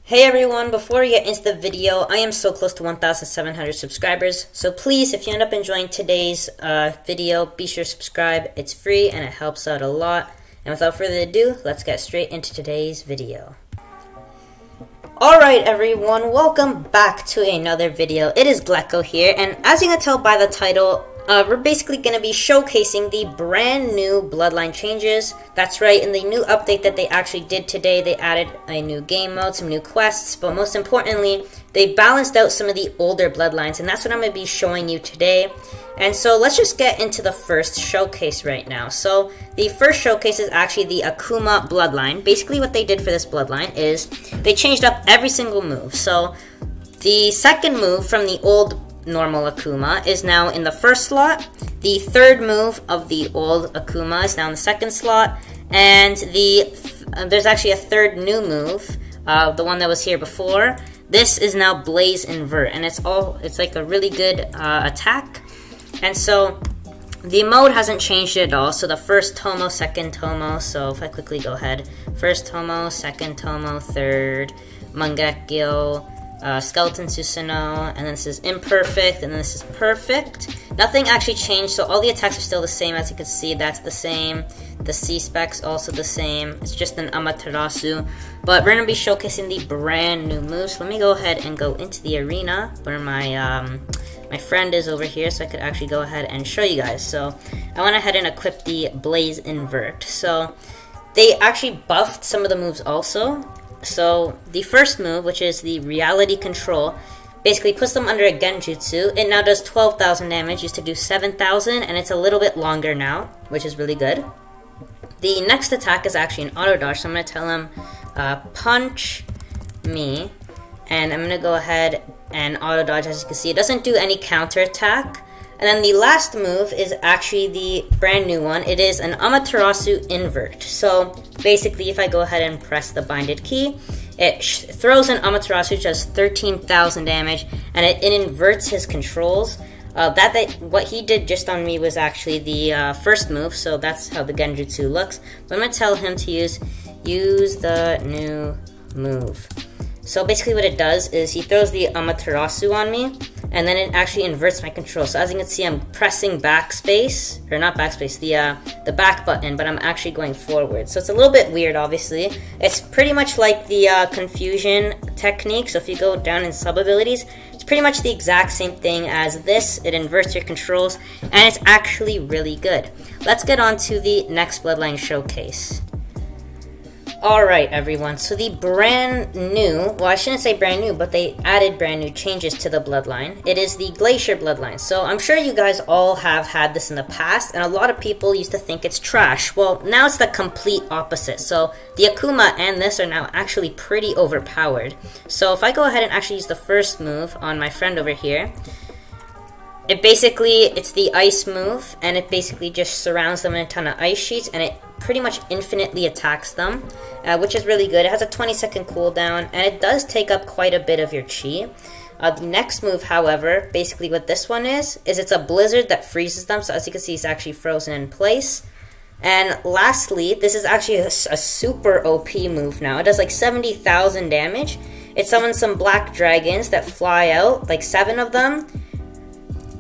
Hey everyone, before we get into the video, I am so close to 1,700 subscribers, so please, if you end up enjoying today's video, be sure to subscribe. It's free and it helps out a lot. And without further ado, let's get straight into today's video. Alright everyone, welcome back to another video. It is Glecko here, and as you can tell by the title, we're basically going to be showcasing the brand new Bloodline changes. That's right, in the new update that they actually did today, they added a new game mode, some new quests, but most importantly, they balanced out some of the older Bloodlines, and that's what I'm going to be showing you today. And so let's just get into the first showcase right now. So the first showcase is actually the Akuma Bloodline. Basically what they did for this Bloodline is they changed up every single move. So the second move from the old normal Akuma is now in the first slot. The third move of the old Akuma is now in the second slot, and there's actually a third new move, the one that was here before. This is now Blaze Invert, and it's like a really good attack. And so the mode hasn't changed at all. So the first Tomo, second Tomo. So if I quickly go ahead, first Tomo, second Tomo, third Mangekyo, Skeleton Susanoo, and then this is imperfect, and then this is perfect. Nothing actually changed, so all the attacks are still the same. As you can see, that's the same. The C-spec's also the same. It's just an Amaterasu. But we're going to be showcasing the brand new moves. So let me go ahead and go into the arena where my friend is over here, so I could actually go ahead and show you guys. So I went ahead and equipped the Blaze Invert. So they actually buffed some of the moves also. So the first move, which is the Reality Control, basically puts them under a Genjutsu. It now does 12,000 damage, used to do 7,000, and it's a little bit longer now, which is really good. The next attack is actually an auto dodge, so I'm going to tell him, punch me, and I'm going to go ahead and auto dodge. As you can see, it doesn't do any counter attack. And then the last move is actually the brand new one. It is an Amaterasu Invert. So basically, if I go ahead and press the binded key, it throws an Amaterasu, which does 13,000 damage, and it inverts his controls. What he did just on me was actually the first move, so that's how the Genjutsu looks. But I'm going to tell him to use the new move. So basically what it does is he throws the Amaterasu on me, and then it actually inverts my control. So as you can see, I'm pressing backspace, or not backspace, the back button, but I'm actually going forward. So it's a little bit weird, obviously. It's pretty much like the confusion technique. So if you go down in sub-abilities, it's pretty much the exact same thing as this. It inverts your controls, and it's actually really good. Let's get on to the next Bloodline showcase. Alright everyone, so the brand new, well I shouldn't say brand new, but they added brand new changes to the Bloodline. It is the Glacier Bloodline. So I'm sure you guys all have had this in the past, and a lot of people used to think it's trash. Well, now it's the complete opposite. So the Akuma and this are now actually pretty overpowered. So if I go ahead and actually use the first move on my friend over here, it's the ice move, and it basically just surrounds them in a ton of ice sheets, and it pretty much infinitely attacks them, which is really good. It has a 20-second cooldown, and it does take up quite a bit of your chi. The next move, however, basically what this one is it's a blizzard that freezes them, so as you can see, it's actually frozen in place. And lastly, this is actually a super OP move now. It does like 70,000 damage. It summons some black dragons that fly out, like 7 of them,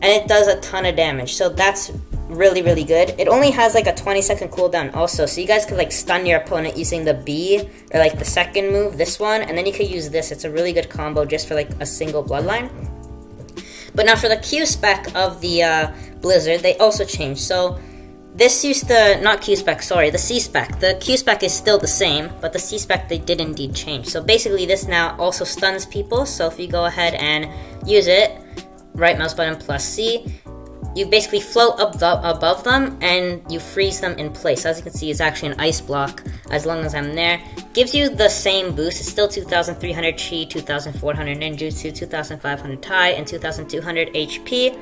and it does a ton of damage, so that's really, really good. It only has like a 20-second cooldown also, so you guys could like stun your opponent using the B, or like the second move, this one, and then you could use this. It's a really good combo just for like a single Bloodline. But now for the Q spec of the Blizzard, they also changed. So this used to, not Q spec, sorry, the C spec. The Q spec is still the same, but the C spec they did indeed change. So basically this now also stuns people, so if you go ahead and use it, right mouse button plus C, you basically float above them and you freeze them in place. As you can see, it's actually an ice block as long as I'm there. Gives you the same boost. It's still 2,300 chi, 2,400 ninjutsu, 2,500 tai, and 2,200 HP.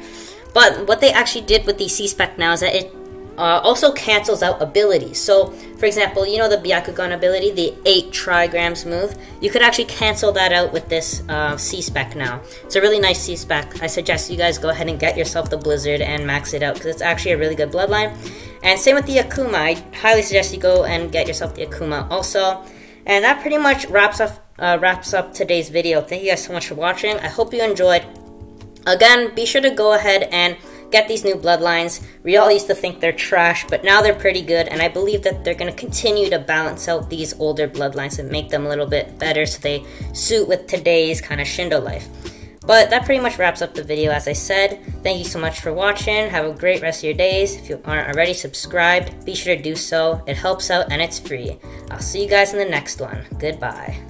But what they actually did with the C-spec now is that it also cancels out abilities. So, for example, you know the Byakugan ability, the 8 trigrams move? You could actually cancel that out with this C-spec now. It's a really nice C-spec. I suggest you guys go ahead and get yourself the Blizzard and max it out, because it's actually a really good Bloodline. And same with the Akuma. I highly suggest you go and get yourself the Akuma also. And that pretty much wraps up wraps up today's video. Thank you guys so much for watching. I hope you enjoyed. Again, be sure to go ahead and get these new bloodlines. We all used to think they're trash, but now they're pretty good, and I believe that they're going to continue to balance out these older bloodlines and make them a little bit better so they suit with today's kind of Shindo life. But that pretty much wraps up the video. As I said, thank you so much for watching. Have a great rest of your days. If you aren't already subscribed, be sure to do so. It helps out and it's free. I'll see you guys in the next one. Goodbye.